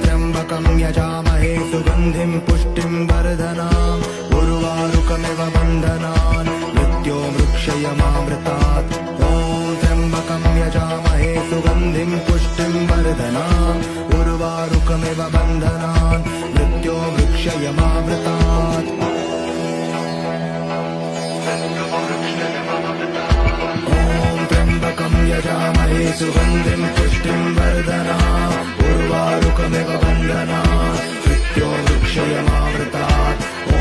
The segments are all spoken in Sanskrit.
त्र्यम्बकं यजामहे सुगन्धिं पुष्टिं वर्धनाम् उर्वारुकमिव बन्धनान् मृत्योर्मुक्षयमामृतात्। ॐ त्र्यम्बकं यजामहे सुगन्धिं पुष्टिं वर्धनाम् उर्वारुकमिव बन्धनान् मृत्योर्मुक्षयमामृतात्। यजामहे सुगन्धिं पुष्टिं वर्धनाम् उर्वारुकमिव बन्धनान् मृत्योर्मुक्षयमामृतात्। ॐ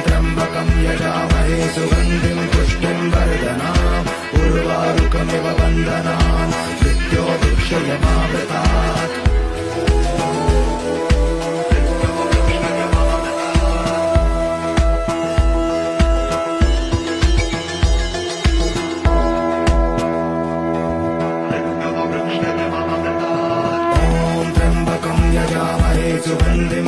त्र्यम्बकं यजामहे सुगन्धिं पुष्टिं वर्धनाम् उर्वारुकमिव बन्धनान् मृत्योर्मुक्षयमामृतात्। सुगन्धिं